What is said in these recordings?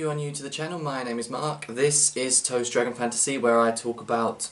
you are new to the channel, my name is Mark. This is Toast Dragon Fantasy, where I talk about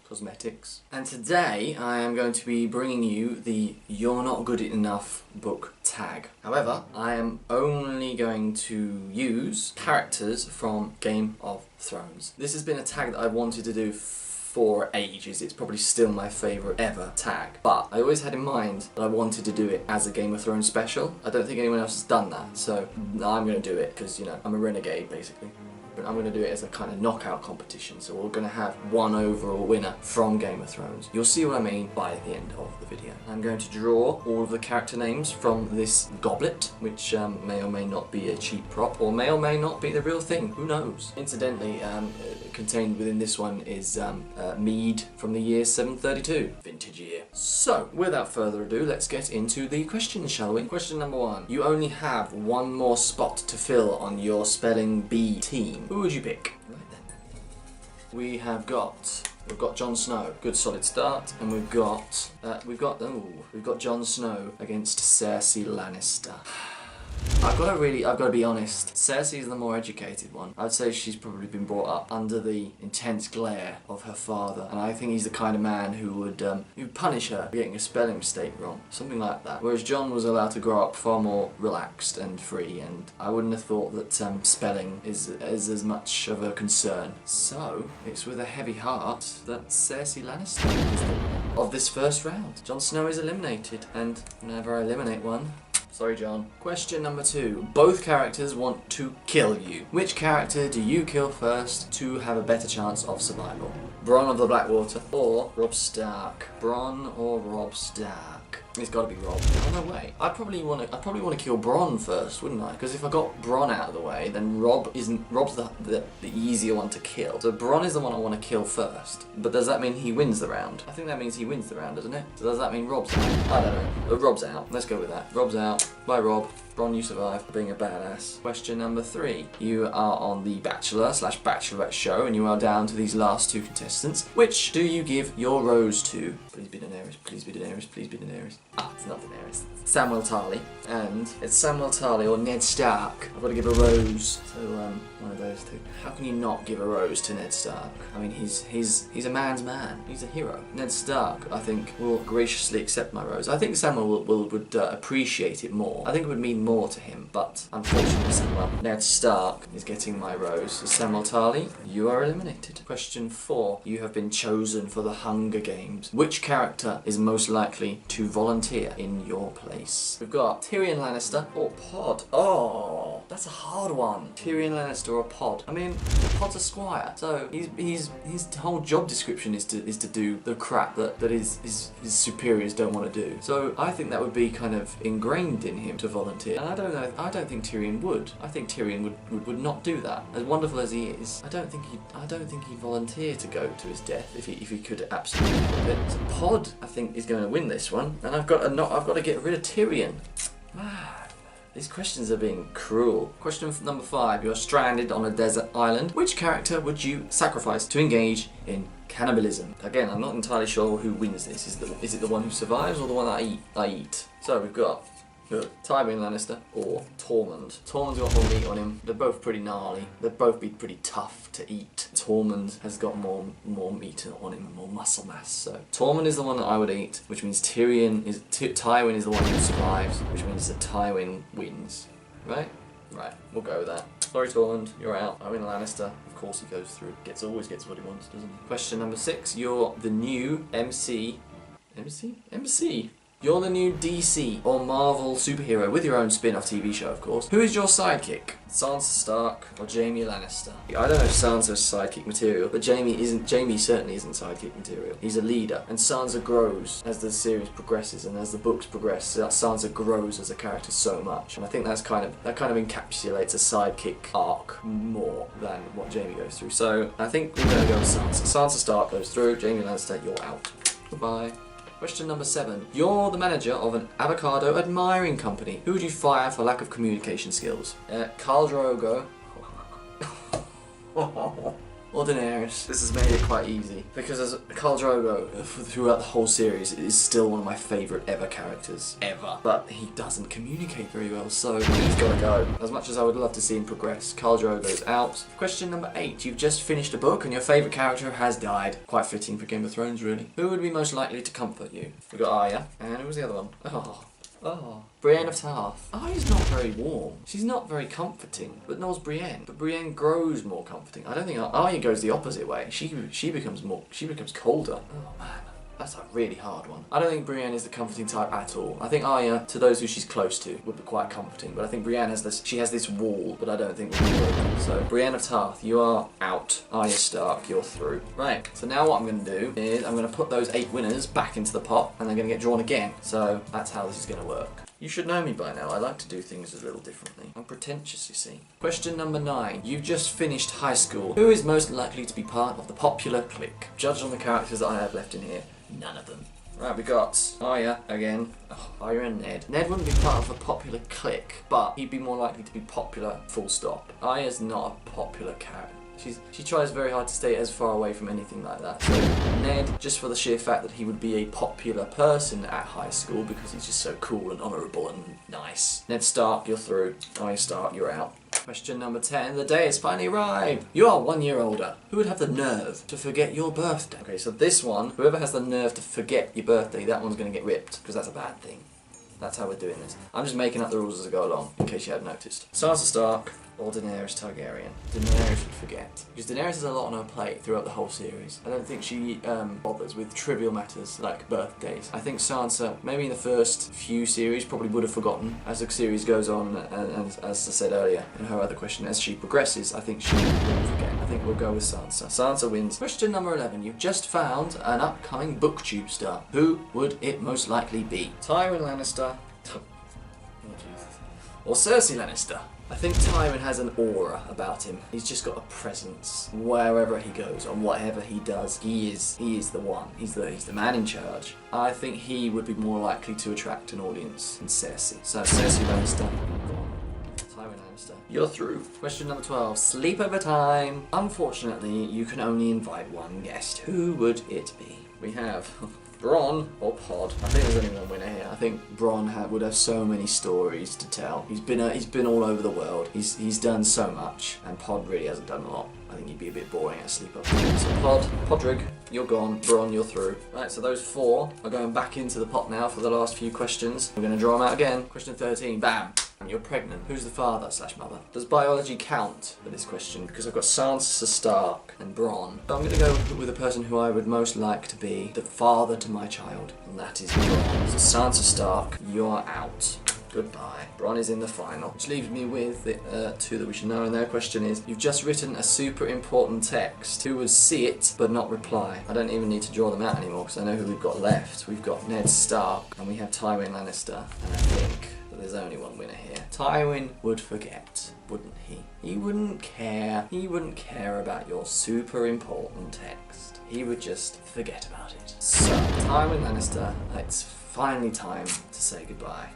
cosmetics. And today I am going to be bringing you the You're Not Good Enough book tag. However, I am only going to use characters from Game of Thrones. This has been a tag that I wanted to do for ages. It's probably still my favourite ever tag, but I always had in mind that I wanted to do it as a Game of Thrones special. I don't think anyone else has done that, so I'm going to do it because, you know, I'm a renegade basically. But I'm going to do it as a kind of knockout competition, so we're going to have one overall winner from Game of Thrones. You'll see what I mean by the end of the video. I'm going to draw all of the character names from this goblet, which may or may not be a cheap prop, or may not be the real thing, who knows. Incidentally, contained within this one is mead from the year 732, vintage year. So, without further ado, let's get into the questions, shall we? Question number 1. You only have one more spot to fill on your spelling bee team. Who would you pick? Right then. We've got Jon Snow. Good solid start, and we've got Jon Snow against Cersei Lannister. I've got to be honest. Cersei's the more educated one. I'd say she's probably been brought up under the intense glare of her father, and I think he's the kind of man who would punish her for getting a spelling mistake wrong, something like that. Whereas Jon was allowed to grow up far more relaxed and free, and I wouldn't have thought that spelling is as much of a concern. So it's with a heavy heart that Cersei Lannister is the winner of this first round. Jon Snow is eliminated, and whenever I eliminate one. Sorry, John. Question number 2. Both characters want to kill you. Which character do you kill first to have a better chance of survival? Bronn of the Blackwater or Robb Stark? Bronn or Robb Stark? It's got to be Robb. Oh, no way. I'd probably want to kill Bronn first, wouldn't I? Because if I got Bronn out of the way, then Robb's the easier one to kill. So Bronn is the one I want to kill first. But does that mean he wins the round? I think that means he wins the round, doesn't it? So does that mean Robb's out? I don't know. But Robb's out. Let's go with that. Robb's out. Bye, Robb. Bronn, you survived being a badass. Question number 3. You are on the Bachelor/Bachelorette show, and you are down to these last 2 contestants. Which do you give your rose to? Please be Daenerys, please be Daenerys, please be Daenerys. Ah, it's not Daenerys. Samuel Tarly. And it's Samuel Tarly or Ned Stark. I've got to give a rose to one of those two. How can you not give a rose to Ned Stark? I mean, he's a man's man. He's a hero. Ned Stark, I think, will graciously accept my rose. I think Samuel would appreciate it more. I think it would mean more to him, but unfortunately, Ned Stark is getting my rose. So Samuel Tarly, you are eliminated. Question 4. You have been chosen for the Hunger Games. Which character is most likely to volunteer in your place? We've got Tyrion Lannister or Pod. Oh, that's a hard one. Tyrion Lannister or Pod. I mean, Pod's a squire, so his whole job description is to do the crap that his superiors don't want to do. So I think that would be kind of ingrained in him to volunteer. And I don't know. I don't think Tyrion would. I think Tyrion would not do that. As wonderful as he is, I don't think he'd volunteer to go to his death if he could absolutely help it. So Pod, I think, is going to win this one, and I've got to get rid of Tyrion. These questions are being cruel. Question number 5. You're stranded on a desert island. Which character would you sacrifice to engage in cannibalism? Again, I'm not entirely sure who wins this. Is it the one who survives or the one that I eat? So we've got Tywin Lannister or Tormund. Tormund's got more meat on him. They're both pretty gnarly. They'd both be pretty tough to eat. Tormund has got more meat on him, more muscle mass. So Tormund is the one that I would eat, which means Tywin is the one who survives, which means that Tywin wins. Right? Right. We'll go with that. Sorry, Tormund, you're out. Tywin Lannister, of course he goes through. Always gets what he wants, doesn't he? Question number 6. You're the new MC. You're the new DC or Marvel superhero with your own spin-off TV show, of course. Who is your sidekick? Sansa Stark or Jaime Lannister? I don't know if Sansa's sidekick material, but Jaime certainly isn't sidekick material. He's a leader, and Sansa grows as the series progresses and as the books progress. Sansa grows as a character so much, and I think that kind of encapsulates a sidekick arc more than what Jaime goes through. So I think we're gonna go with Sansa. Sansa Stark goes through. Jaime Lannister, you're out. Goodbye. Question number 7. You're the manager of an avocado admiring company. Who would you fire for lack of communication skills? Khal Drogo or Daenerys. This has made it quite easy because as Khal Drogo throughout the whole series is still one of my favourite ever characters ever, but he doesn't communicate very well, so he's got to go. As much as I would love to see him progress, Khal Drogo's out. Question number 8. You've just finished a book and your favourite character has died. Quite fitting for Game of Thrones, really. Who would be most likely to comfort you? We've got Arya, and who was the other one? Oh, Brienne of Tarth. Arya's not very warm. She's not very comforting, but nor's Brienne. But Brienne grows more comforting. I don't think Arya goes the opposite way. She becomes colder. Oh man. That's a really hard one. I don't think Brienne is the comforting type at all. I think Arya, to those who she's close to, would be quite comforting. But I think Brienne has this wall, but I don't think would be broken. So Brienne of Tarth, you are out. Arya Stark, you're through. Right, so now what I'm going to do is I'm going to put those 8 winners back into the pot and they're going to get drawn again. So that's how this is going to work. You should know me by now. I like to do things a little differently. I'm pretentious, you see. Question number 9. You've just finished high school. Who is most likely to be part of the popular clique? Judged on the characters that I have left in here, none of them. Right, we got Arya again. Oh, Arya and Ned. Ned wouldn't be part of a popular clique, but he'd be more likely to be popular, full stop. Arya's not a popular character. She tries very hard to stay as far away from anything like that. So Ned, just for the sheer fact that he would be a popular person at high school because he's just so cool and honourable and nice. Ned Stark, you're through. Arya Stark, you're out. Question number 10. The day has finally arrived. You are 1 year older. Who would have the nerve to forget your birthday? Okay, so this one, whoever has the nerve to forget your birthday, that one's going to get ripped because that's a bad thing. That's how we're doing this. I'm just making up the rules as I go along, in case you hadn't noticed. Sansa Stark or Daenerys Targaryen. Daenerys would forget. Because Daenerys has a lot on her plate throughout the whole series. I don't think she bothers with trivial matters like birthdays. I think Sansa, maybe in the first few series, probably would have forgotten. As the series goes on, and as I said earlier in her other question, as she progresses, I think she will forget. I think we'll go with Sansa. Sansa wins. Question number 11. You've just found an upcoming booktube star. Who would it most likely be? Tywin Lannister or Cersei Lannister? I think Tywin has an aura about him. He's just got a presence wherever he goes, on whatever he does. He is the one. He's the man in charge. I think he would be more likely to attract an audience than Cersei. So Cersei Lannister. Tywin Lannister. You're through. Question number 12. Sleepover time. Unfortunately, you can only invite one guest. Who would it be? We have Bronn or Pod. I think there's only one winner here. I think Bronn would have so many stories to tell. He's been all over the world. He's done so much, and Pod really hasn't done a lot. I think he'd be a bit boring at sleepover. So Podrick, you're gone. Bronn, you're through. Right, so those 4 are going back into the pot now for the last few questions. We're going to draw them out again. Question 13. Bam. You're pregnant. Who's the father/mother? Does biology count for this question? Because I've got Sansa Stark and Bronn. So I'm going to go with the person who I would most like to be the father to my child, and that is Bronn. So Sansa Stark, you're out. Goodbye. Bronn is in the final. Which leaves me with the 2 that we should know, and their question is, you've just written a super important text. Who would see it but not reply? I don't even need to draw them out anymore because I know who we've got left. We've got Ned Stark and we have Tywin Lannister, and I think there's only one winner here. Tywin would forget, wouldn't he? He wouldn't care. He wouldn't care about your super important text. He would just forget about it. So, Tywin Lannister, it's finally time to say goodbye.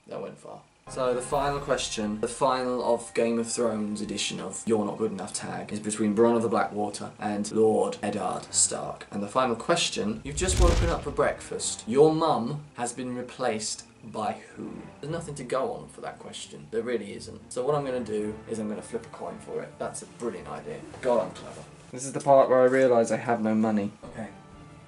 That went far. So the final question, the final of Game of Thrones edition of You're Not Good Enough tag, is between Bronn of the Blackwater and Lord Eddard Stark. And the final question, you've just woken up for breakfast. Your mum has been replaced by who? There's nothing to go on for that question. There really isn't. So what I'm going to do is I'm going to flip a coin for it. That's a brilliant idea. God, I'm clever. This is the part where I realise I have no money. Okay,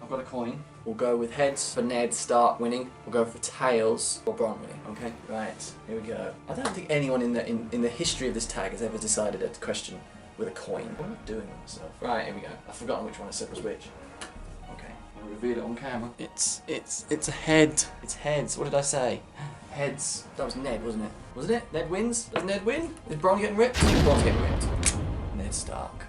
I've got a coin. We'll go with heads for Ned Stark winning. We'll go for tails for Bronn winning. Okay, right, here we go. I don't think anyone in the history of this tag has ever decided a question with a coin. What am I doing with myself? Right, here we go. I've forgotten which one I said was which. Okay, I'll reveal it on camera. It's a head. It's heads. What did I say? Heads. That was Ned, wasn't it? Wasn't it? Ned wins? Does Ned win? Is Bronn getting ripped? Bronn's getting ripped. Ned Stark.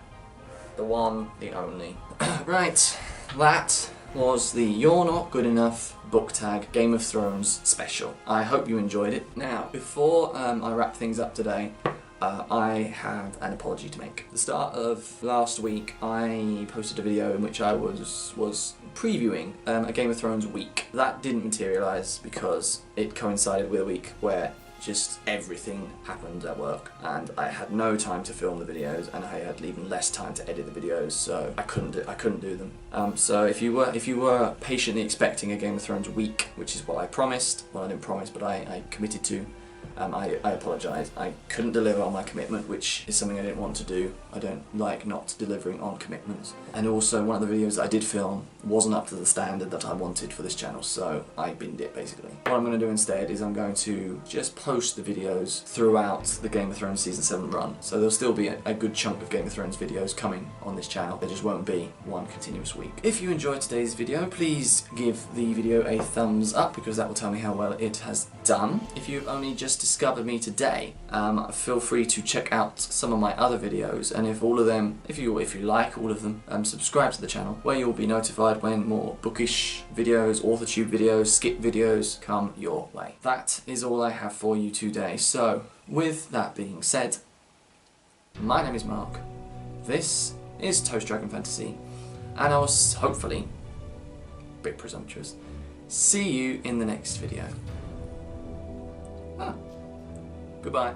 The one, the only. Right, that was the You're Not Good Enough book tag Game of Thrones special. I hope you enjoyed it. Now, before I wrap things up today, I have an apology to make. At the start of last week, I posted a video in which I was previewing a Game of Thrones week. That didn't materialise because it coincided with a week where just everything happened at work, and I had no time to film the videos, and I had even less time to edit the videos, so I couldn't do them. So if you were patiently expecting a Game of Thrones week, which is what I promised, well, I didn't promise, but I committed to, I apologise. I couldn't deliver on my commitment, which is something I didn't want to do. I don't like not delivering on commitments. And also, one of the videos that I did film wasn't up to the standard that I wanted for this channel, so I binned it basically. What I'm going to do instead is I'm going to just post the videos throughout the Game of Thrones Season 7 run. So there'll still be a good chunk of Game of Thrones videos coming on this channel. There just won't be one continuous week. If you enjoyed today's video, please give the video a thumbs up, because that will tell me how well it has done. If you've only just discovered me today, feel free to check out some of my other videos, and if you like all of them, subscribe to the channel, where you'll be notified when more bookish videos, AuthorTube videos, skip videos come your way. That is all I have for you today. So, with that being said, my name is Mark, this is Toast Dragon Fantasy, and I will hopefully, a bit presumptuous, see you in the next video. Goodbye.